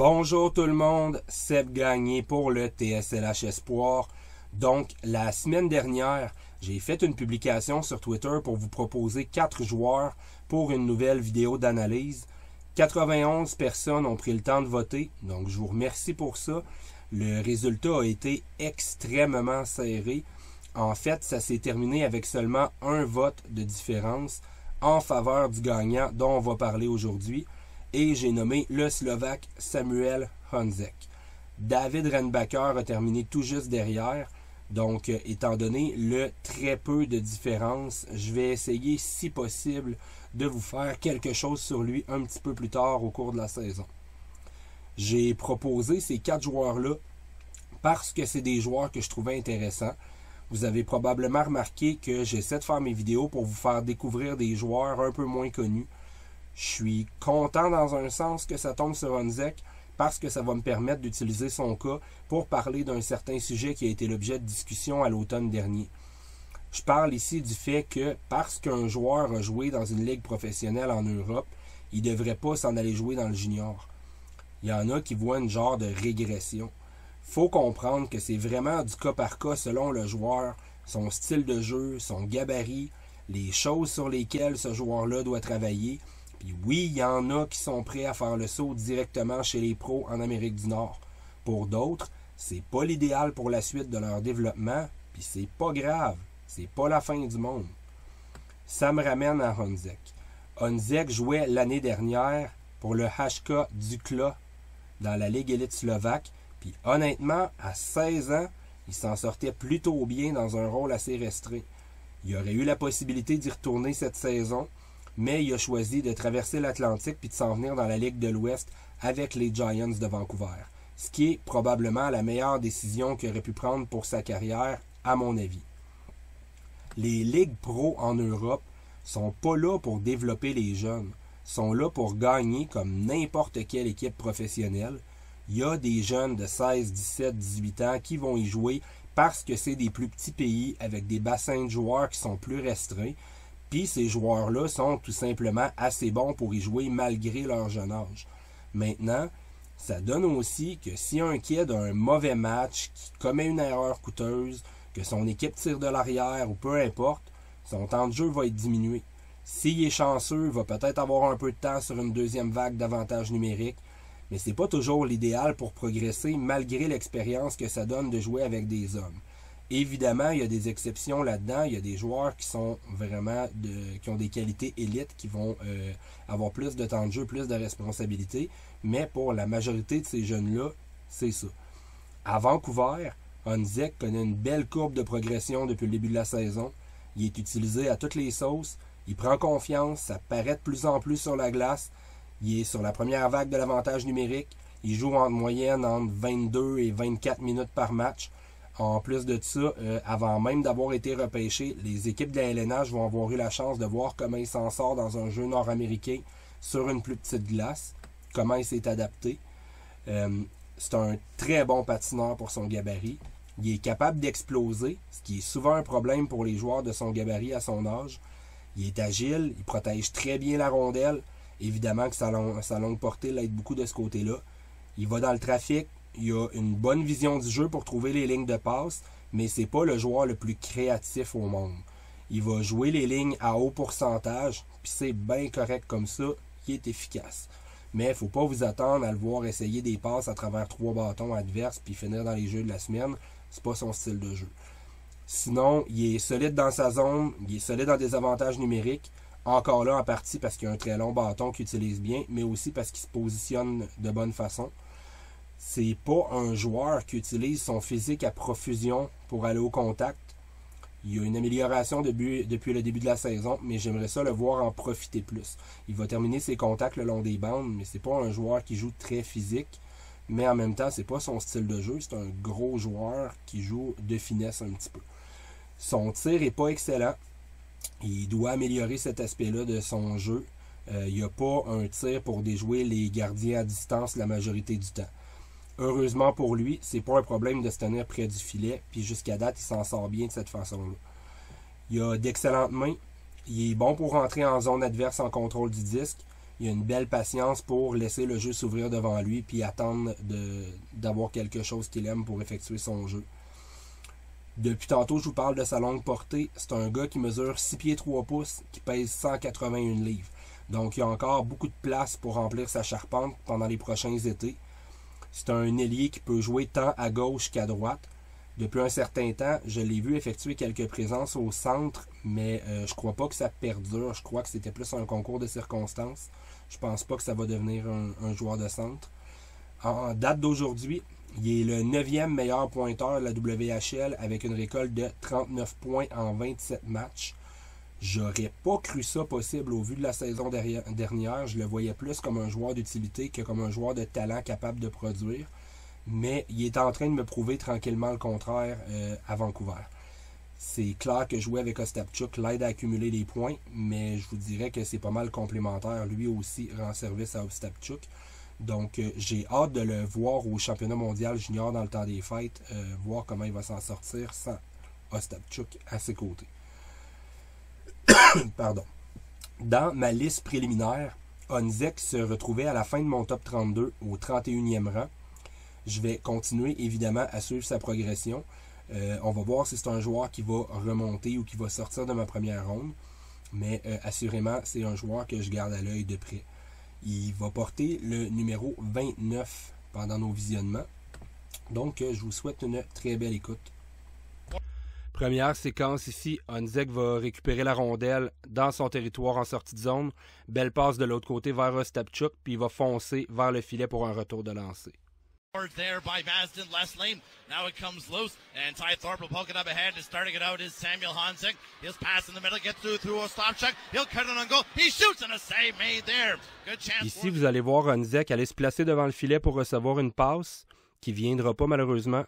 Bonjour tout le monde, Seb Gagné pour le TSLH Espoir. Donc, la semaine dernière, j'ai fait une publication sur Twitter pour vous proposer 4 joueurs pour une nouvelle vidéo d'analyse. 91 personnes ont pris le temps de voter, donc je vous remercie pour ça. Le résultat a été extrêmement serré. En fait, ça s'est terminé avec seulement un vote de différence en faveur du gagnant dont on va parler aujourd'hui. Et j'ai nommé le Slovaque Samuel Honzek. David Renbacker a terminé tout juste derrière. Donc, étant donné le très peu de différence, je vais essayer, si possible, de vous faire quelque chose sur lui un petit peu plus tard au cours de la saison. J'ai proposé ces 4 joueurs-là parce que c'est des joueurs que je trouvais intéressants. Vous avez probablement remarqué que j'essaie de faire mes vidéos pour vous faire découvrir des joueurs un peu moins connus. Je suis content dans un sens que ça tombe sur Honzek parce que ça va me permettre d'utiliser son cas pour parler d'un certain sujet qui a été l'objet de discussion à l'automne dernier. Je parle ici du fait que parce qu'un joueur a joué dans une ligue professionnelle en Europe, il ne devrait pas s'en aller jouer dans le junior. Il y en a qui voient une genre de régression. Il faut comprendre que c'est vraiment du cas par cas selon le joueur, son style de jeu, son gabarit, les choses sur lesquelles ce joueur-là doit travailler. Puis oui, il y en a qui sont prêts à faire le saut directement chez les pros en Amérique du Nord. Pour d'autres, c'est pas l'idéal pour la suite de leur développement, puis c'est pas grave, c'est pas la fin du monde. Ça me ramène à Honzek. Honzek jouait l'année dernière pour le HK Dukla dans la Ligue élite slovaque, puis honnêtement, à 16 ans, il s'en sortait plutôt bien dans un rôle assez restreint. Il aurait eu la possibilité d'y retourner cette saison, mais il a choisi de traverser l'Atlantique puis de s'en venir dans la Ligue de l'Ouest avec les Giants de Vancouver. Ce qui est probablement la meilleure décision qu'il aurait pu prendre pour sa carrière, à mon avis. Les ligues pro en Europe sont pas là pour développer les jeunes, sont là pour gagner comme n'importe quelle équipe professionnelle. Il y a des jeunes de 16, 17, 18 ans qui vont y jouer parce que c'est des plus petits pays avec des bassins de joueurs qui sont plus restreints. Puis ces joueurs-là sont tout simplement assez bons pour y jouer malgré leur jeune âge. Maintenant, ça donne aussi que si un kid a un mauvais match, qui commet une erreur coûteuse, que son équipe tire de l'arrière ou peu importe, son temps de jeu va être diminué. S'il est chanceux, il va peut-être avoir un peu de temps sur une deuxième vague d'avantages numériques, mais c'est pas toujours l'idéal pour progresser malgré l'expérience que ça donne de jouer avec des hommes. Évidemment, il y a des exceptions là-dedans. Il y a des joueurs qui sont vraiment qui ont des qualités élites, qui vont avoir plus de temps de jeu, plus de responsabilités. Mais pour la majorité de ces jeunes-là, c'est ça. À Vancouver, Honzek connaît une belle courbe de progression depuis le début de la saison. Il est utilisé à toutes les sauces. Il prend confiance. Ça paraît de plus en plus sur la glace. Il est sur la première vague de l'avantage numérique. Il joue en moyenne entre 22 et 24 minutes par match. En plus de ça, avant même d'avoir été repêché, les équipes de la LNH vont avoir eu la chance de voir comment il s'en sort dans un jeu nord-américain sur une plus petite glace, comment il s'est adapté. C'est un très bon patineur pour son gabarit. Il est capable d'exploser, ce qui est souvent un problème pour les joueurs de son gabarit à son âge. Il est agile, il protège très bien la rondelle. Évidemment que sa longue portée l'aide beaucoup de ce côté-là. Il va dans le trafic. Il a une bonne vision du jeu pour trouver les lignes de passe, mais c'est pas le joueur le plus créatif au monde. Il va jouer les lignes à haut pourcentage, puis c'est bien correct comme ça, il est efficace. Mais il ne faut pas vous attendre à le voir essayer des passes à travers 3 bâtons adverses puis finir dans les jeux de la semaine. C'est pas son style de jeu. Sinon, il est solide dans sa zone, il est solide dans des avantages numériques. Encore là, en partie parce qu'il a un très long bâton qu'il utilise bien, mais aussi parce qu'il se positionne de bonne façon. C'est pas un joueur qui utilise son physique à profusion pour aller au contact. Il y a une amélioration depuis le début de la saison, mais j'aimerais ça le voir en profiter plus. Il va terminer ses contacts le long des bandes, mais c'est pas un joueur qui joue très physique. Mais en même temps, c'est pas son style de jeu. C'est un gros joueur qui joue de finesse un petit peu. Son tir est pas excellent. Il doit améliorer cet aspect-là de son jeu. Il n'y a pas un tir pour déjouer les gardiens à distance la majorité du temps. Heureusement pour lui, c'est pas un problème de se tenir près du filet, puis jusqu'à date, il s'en sort bien de cette façon-là. Il a d'excellentes mains, il est bon pour rentrer en zone adverse en contrôle du disque, il a une belle patience pour laisser le jeu s'ouvrir devant lui puis attendre d'avoir quelque chose qu'il aime pour effectuer son jeu. Depuis tantôt, je vous parle de sa longue portée. C'est un gars qui mesure 6 pieds 3 pouces, qui pèse 181 livres. Donc, il y a encore beaucoup de place pour remplir sa charpente pendant les prochains étés. C'est un ailier qui peut jouer tant à gauche qu'à droite. Depuis un certain temps, je l'ai vu effectuer quelques présences au centre, mais je crois pas que ça perdure. Je crois que c'était plus un concours de circonstances. Je pense pas que ça va devenir un joueur de centre. En date d'aujourd'hui, il est le 9e meilleur pointeur de la WHL avec une récolte de 39 points en 27 matchs. J'aurais pas cru ça possible au vu de la saison dernière. Je le voyais plus comme un joueur d'utilité que comme un joueur de talent capable de produire. Mais il est en train de me prouver tranquillement le contraire à Vancouver. C'est clair que jouer avec Ostapchuk l'aide à accumuler des points, mais je vous dirais que c'est pas mal complémentaire. Lui aussi rend service à Ostapchuk. Donc, j'ai hâte de le voir au championnat mondial junior dans le temps des fêtes, voir comment il va s'en sortir sans Ostapchuk à ses côtés. Pardon. Dans ma liste préliminaire, Honzek se retrouvait à la fin de mon top 32 au 31e rang. Je vais continuer évidemment à suivre sa progression. On va voir si c'est un joueur qui va remonter ou qui va sortir de ma première ronde. Mais assurément, c'est un joueur que je garde à l'œil de près. Il va porter le numéro 29 pendant nos visionnements. Donc, je vous souhaite une très belle écoute. Première séquence ici, Honzek va récupérer la rondelle dans son territoire en sortie de zone. Belle passe de l'autre côté vers Ostapchuk, puis il va foncer vers le filet pour un retour de lancer. There by Marsden Leslie. Now it comes loose, and Ty Thorpe will poke it up ahead. And starting it out is Samuel Honzek. His pass in the middle gets through Ostapchuk. He'll cut it on goal. He shoots and a save made there. Good chance. Ici, vous allez voir Honzek aller se placer devant le filet pour recevoir une passe qui ne viendra pas malheureusement.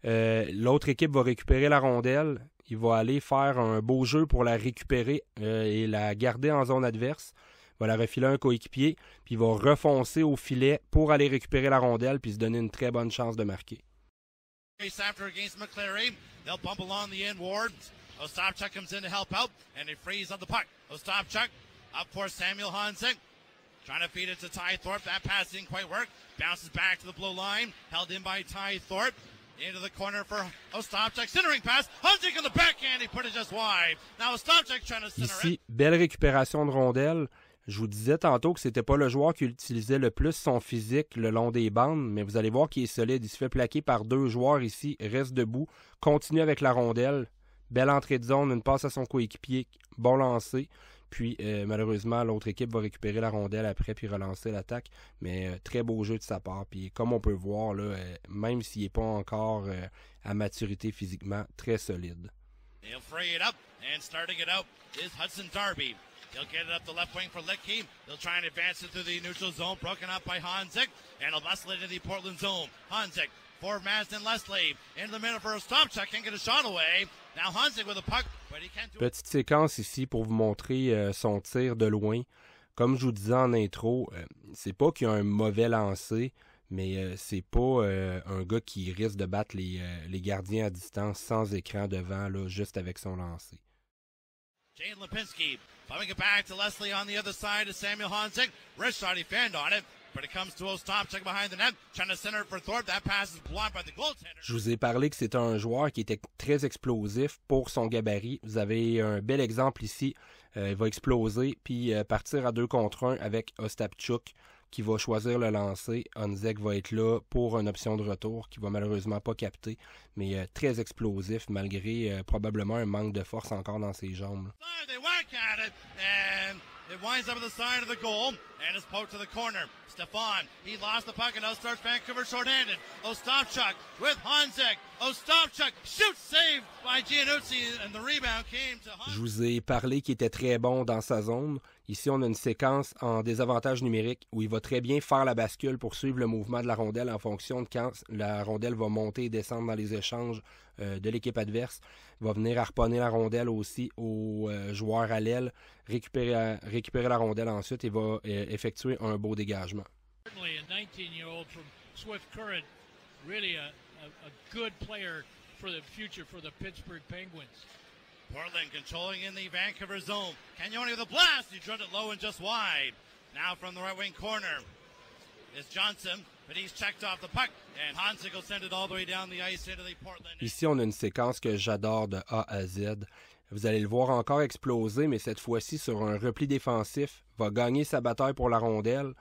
L'autre équipe va récupérer la rondelle. Il va aller faire un beau jeu pour la récupérer et la garder en zone adverse. Va la refiler à un coéquipier, puis il va refoncer au filet pour aller récupérer la rondelle puis se donner une très bonne chance de marquer. After against McCleary, they'll bump along the end ward. Ostapchuk comes in to help out, and they freeze on the puck. Ostapchuk up for Samuel Honzek. Trying to feed it to Ty Thorpe. That pass didn't quite work. Bounces back to the blue line. Held in by Ty Thorpe. Into the corner for Ostapchuk. Centering pass. Honzek on the backhand. He put it just wide. Now Ostapchuk trying to center Ici, belle récupération de rondelle. Je vous disais tantôt que c'était pas le joueur qui utilisait le plus son physique le long des bandes, mais vous allez voir qu'il est solide. Il se fait plaquer par deux joueurs ici, reste debout, continue avec la rondelle. Belle entrée de zone, une passe à son coéquipier, bon lancer. Puis malheureusement, l'autre équipe va récupérer la rondelle après puis relancer l'attaque. Mais très beau jeu de sa part. Puis comme on peut voir, là, même s'il n'est pas encore à maturité physiquement, très solide. He'll free it up, and starting it out is Hudson Darby. He'll get it up the left wing for Litkey. He'll try and advance it through the neutral zone, broken up by Honzek, and he'll muscle it into the Portland zone. Honzek for Marsden Leslie. Into the middle for Ostapchuk, can't get a shot away. Now Honzek with a puck, but he can't do it. Petite séquence ici pour vous montrer son tir de loin. Comme je vous disais en intro, c'est pas qu'il y a un mauvais lancer, mais c'est pas un gars qui risque de battre les gardiens à distance sans écran devant, là, juste avec son lancer. Jane Lipinski bumping it back to Leslie on the other side to Samuel Honzek. Wrist shot, he fanned on it, but it comes to Ostapchuk behind the net, trying to center it for Thorpe. That pass is blocked by the goaltender. Je vous ai parlé que c'était un joueur qui était très explosif pour son gabarit. Vous avez un bel exemple ici. Il va exploser puis partir à 2 contre 1 avec Ostapchuk qui va choisir le lancer. Honzek va être là pour une option de retour qui va malheureusement pas capter, mais très explosif malgré probablement un manque de force encore dans ses jambes. They whack at it, and it winds up at the side of the goal, and it's poked to the corner. Stefan, he lost the puck, and now starts Vancouver short-handed. Ostapchuk with Honzek. Ostapchuk shoots, saved by Giannuzzi, and the rebound came to Honzek. Je vous ai parlé qu'il était très bon dans sa zone. Ici, on a une séquence en désavantage numérique où il va très bien faire la bascule pour suivre le mouvement de la rondelle en fonction de quand la rondelle va monter et descendre dans les échanges de l'équipe adverse. Il va venir harponner la rondelle aussi au joueur à l'aile, récupérer la rondelle ensuite et va effectuer un beau dégagement. Certainly a 19-year-old from Swift Current, really a good player for the future for the Pittsburgh Penguins. Portland controlling in the Vancouver zone. Cagnoni with a blast. He drilled it low and just wide. Now from the right wing corner is Johnson, but he's checked off the puck, and Hansik will send it all the way down the ice into the Portland. Ici, on a une séquence que j'adore de A à Z. Vous allez le voir encore exploser, mais cette fois-ci sur un repli défensif. Il va gagner sa bataille pour la rondelle.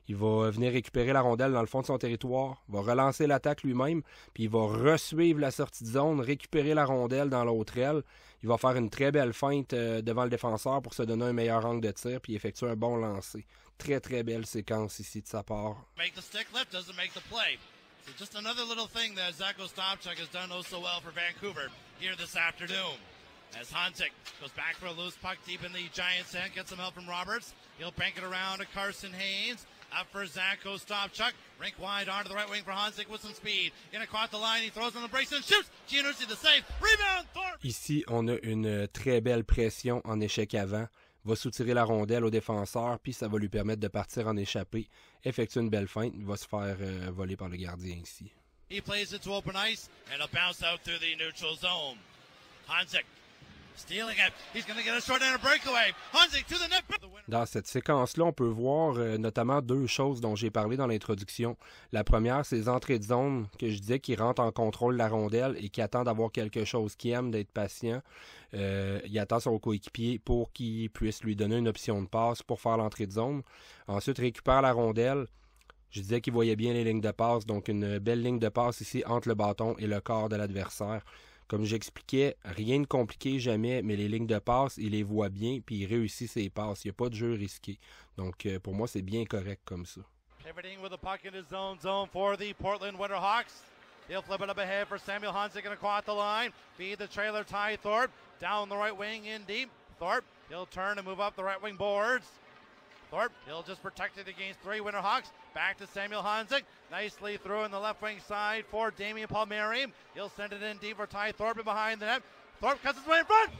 Il va venir récupérer la rondelle dans le fond de son territoire. Il va relancer l'attaque lui-même, puis il va resuivre la sortie de zone, récupérer la rondelle dans l'autre aile. Il va faire une très belle feinte devant le défenseur pour se donner un meilleur angle de tir, puis effectuer un bon lancer. Très, très belle séquence ici de sa part. Make the stick lift doesn't make the play. So just another little thing that Zach Ostapchuk has done oh so well for Vancouver here this afternoon. As Hansik goes back for a loose puck deep in the Giants' end, gets some help from Roberts. He'll bank it around to Carson Haynes. Up for Zach Ostapchuk. Rink wide onto the right wing for Hansik with some speed. In across the line, he throws on the brace and shoots. Giannucci the save. Rebound, Thorpe. Ici, on a une très belle pression en échec avant. Va soutirer la rondelle au défenseur, puis ça va lui permettre de partir en échappée. Effectue une belle feinte. Il va se faire voler par le gardien ici. He plays it to open ice, and it'll bounce out through the neutral zone. Hansik stealing it. He's going to get a short-hander breakaway. Hansik to the net. Dans cette séquence-là, on peut voir notamment deux choses dont j'ai parlé dans l'introduction. La première, c'est les entrées de zone que je disais qui rentrent en contrôle de la rondelle et qui attendent d'avoir quelque chose, qui aime d'être patient. Il attend son coéquipier pour qu'il puisse lui donner une option de passe pour faire l'entrée de zone. Ensuite, récupère la rondelle. Je disais qu'il voyait bien les lignes de passe, donc une belle ligne de passe ici entre le bâton et le corps de l'adversaire. Comme j'expliquais, rien de compliqué jamais, mais les lignes de passe, il les voit bien, puis il réussit ses passes. Il n'y a pas de jeu risqué. Donc, pour moi, c'est bien correct comme ça. Pivoting with the puck in his zone for the Portland Winterhawks. He'll flip it up ahead for Samuel Hansik and across the line. Feed the trailer, Ty Thorpe. Down the right wing in deep. Thorpe, he'll turn and move up the right wing boards. Thorpe, he'll just protect it against three Winterhawks. Back to Samuel Hansik. Nicely through in the left wing side for Damian Palmieri. He'll send it in deep for Ty Thorpe behind the net. Thorpe cuts his way in front.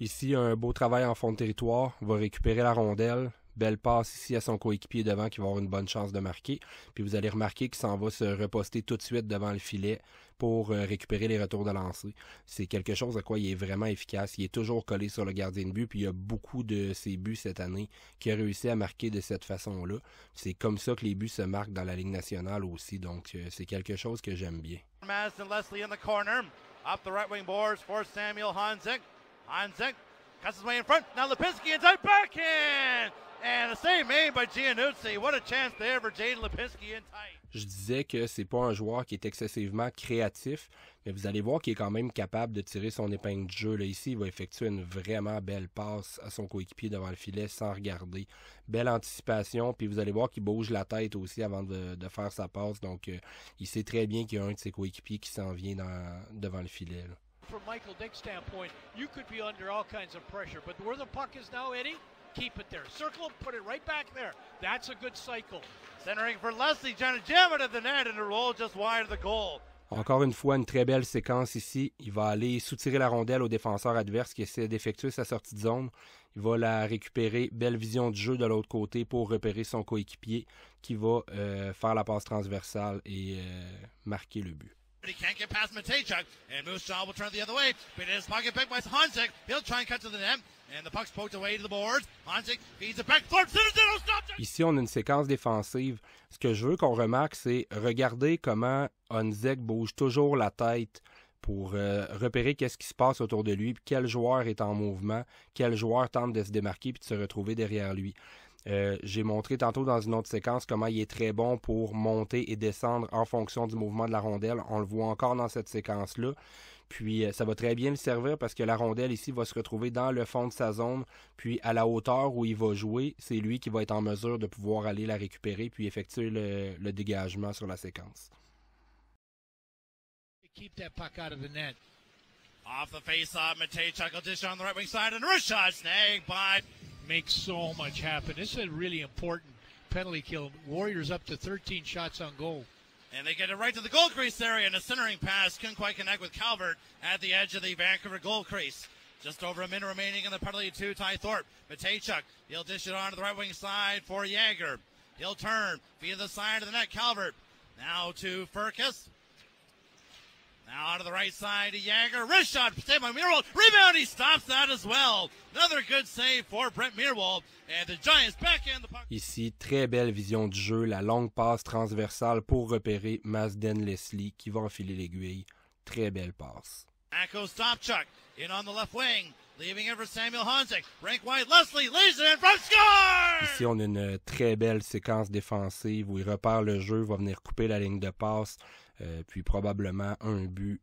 Ici, un beau travail en fond de territoire. Il va récupérer la rondelle. Belle passe ici à son coéquipier devant qui va avoir une bonne chance de marquer. Puis vous allez remarquer qu'il s'en va se reposter tout de suite devant le filet pour récupérer les retours de lancer. C'est quelque chose à quoi il est vraiment efficace. Il est toujours collé sur le gardien de but. Puis il y a beaucoup de ses buts cette année qui a réussi à marquer de cette façon-là. C'est comme ça que les buts se marquent dans la Ligue nationale aussi. Donc c'est quelque chose que j'aime bien. Madison Leslie in the corner. Up the right wing boards for Samuel Hansik. Hansik cuts his way in front. Now Lipinski inside backhand. And a save made by Giannucci. What a chance there for Jaden Lipinski in tight. Je disais que c'est pas un joueur qui est excessivement créatif, mais vous allez voir qu'il est quand même capable de tirer son épingle du jeu. Là, ici, il va effectuer une vraiment belle passe à son coéquipier devant le filet sans regarder. Belle anticipation, puis vous allez voir qu'il bouge la tête aussi avant de faire sa passe. Donc, il sait très bien qu'il y a un de ses coéquipiers qui s'en vient devant le filet. Là. From Michael Dick's standpoint, you could be under all kinds of pressure, but where the puck is now, Eddie, keep it there. Circle, put it right back there. That's a good cycle. Centering for Leslie, trying to jam it at the net and a roll just wide of the goal. Encore une fois, une très belle séquence ici. Il va aller soutirer la rondelle au défenseur adverse qui essaie d'effectuer sa sortie de zone. Il va la récupérer. Belle vision du jeu de l'autre côté pour repérer son coéquipier qui va faire la passe transversale et marquer le but. He can't get past Matejchuk, and Moose Jaw will turn the other way. But it is pocket picked by Hansik. He'll try and cut to the net, and the puck's poked away to the boards. Hansik feeds it back. Thorpe centers it. Stop. Ici, on a une séquence défensive. Ce que je veux qu'on remarque, c'est regarder comment Honzek bouge toujours la tête pour repérer qu'est-ce qui se passe autour de lui, puis quel joueur est en mouvement, quel joueur tente de se démarquer puis de se retrouver derrière lui. J'ai montré tantôt dans une autre séquence comment il est très bon pour monter et descendre en fonction du mouvement de la rondelle. On le voit encore dans cette séquence-là. Puis ça va très bien le servir parce que la rondelle ici va se retrouver dans le fond de sa zone. Puis à la hauteur où il va jouer, c'est lui qui va être en mesure de pouvoir aller la récupérer puis effectuer le dégagement sur la séquence. Keep that puck out of the net. Off the face-off, Matejchuk will dish on the right wing side, and a wrist shot snagged by... Makes so much happen. This is a really important penalty kill. Warriors up to 13 shots on goal. And they get it right to the goal crease area, and a centering pass couldn't quite connect with Calvert at the edge of the Vancouver goal crease. Just over a minute remaining in the penalty to Ty Thorpe. Matejchuk, he'll dish it on to the right wing side for Jagger. He'll turn via the side of the net. Calvert now to Furcus. Now to the right side to Jagger. Wrist shot, saved by Meerwald. Rebound, he stops that as well. Another good save for Brent Meerwald. And the Giants backhand the puck. Ici, très belle vision du jeu. La longue passe transversale pour repérer Masden Leslie qui va enfiler l'aiguille. Très belle passe. Echo Stopchuk in on the left wing. Leaving it for Samuel Honzik. Rank wide, Leslie lays it in front, score! Ici, on a une très belle séquence défensive où il repère le jeu, va venir couper la ligne de passe, puis probablement un but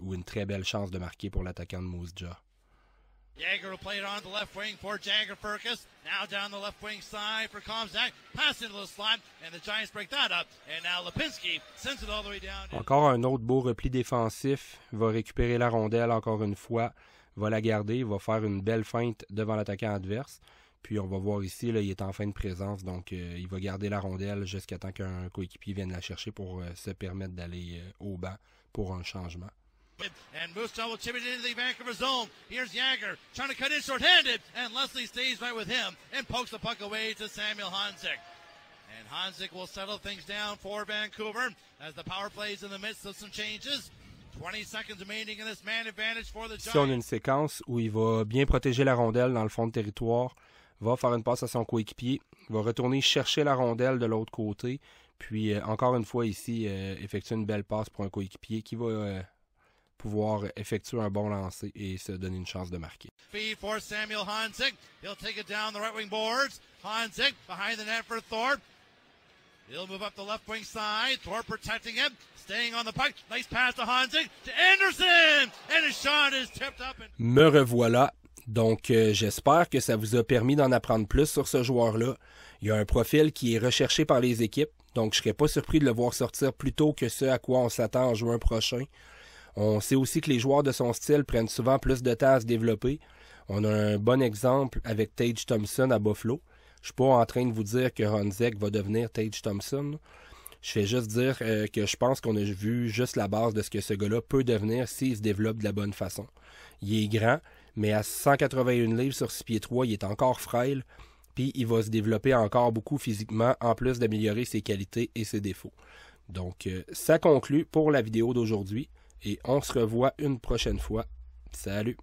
ou une très belle chance de marquer pour l'attaquant de Moose Jaw. Jagger will play it on the left wing for Jagger Furcus. Now down the left wing side for Komzak. Pass into the slot, and the Giants break that up. And now Lipinski sends it all the way down. Encore un autre beau repli défensif. Va récupérer la rondelle encore une fois. Va la garder. Va faire une belle feinte devant l'attaquant adverse. Puis on va voir ici, là, il est en fin de présence. Donc il va garder la rondelle jusqu'à temps qu'un coéquipier vienne la chercher pour se permettre d'aller au banc pour un changement. And Moose Jaw will chip it into the Vancouver zone. Here's Jagger trying to cut in short-handed, and Leslie stays right with him and pokes the puck away to Samuel Honzik. And Honzik will settle things down for Vancouver as the power play is in the midst of some changes. 20 seconds remaining in this man advantage for the Giants. Ici, on a une séquence où il va bien protéger la rondelle dans le fond de territoire, va faire une passe à son coéquipier, va retourner chercher la rondelle de l'autre côté, puis encore une fois ici, effectuer une belle passe pour un coéquipier qui va pouvoir effectuer un bon lancer et se donner une chance de marquer. Feed for Samuel Honzik. He'll take it down the right wing boards. Honzik behind the net for Thorpe. He'll move up the left wing side. Thorpe protecting him. Staying on the puck. Nice pass to Honzik. To Anderson. And his shot is tipped up. Me revoilà. Donc, j'espère que ça vous a permis d'en apprendre plus sur ce joueur-là. Il a un profil qui est recherché par les équipes. Donc, je ne serais pas surpris de le voir sortir plus tôt que ce à quoi on s'attend en juin prochain. On sait aussi que les joueurs de son style prennent souvent plus de temps à se développer. On a un bon exemple avec Tage Thompson à Buffalo. Je suis pas en train de vous dire que Honzik va devenir Tage Thompson. Je fais juste dire que je pense qu'on a vu juste la base de ce que ce gars-là peut devenir s'il se développe de la bonne façon. Il est grand, mais à 181 livres sur 6 pieds 3, il est encore frêle, puis il va se développer encore beaucoup physiquement, en plus d'améliorer ses qualités et ses défauts. Donc, ça conclut pour la vidéo d'aujourd'hui. Et on se revoit une prochaine fois. Salut!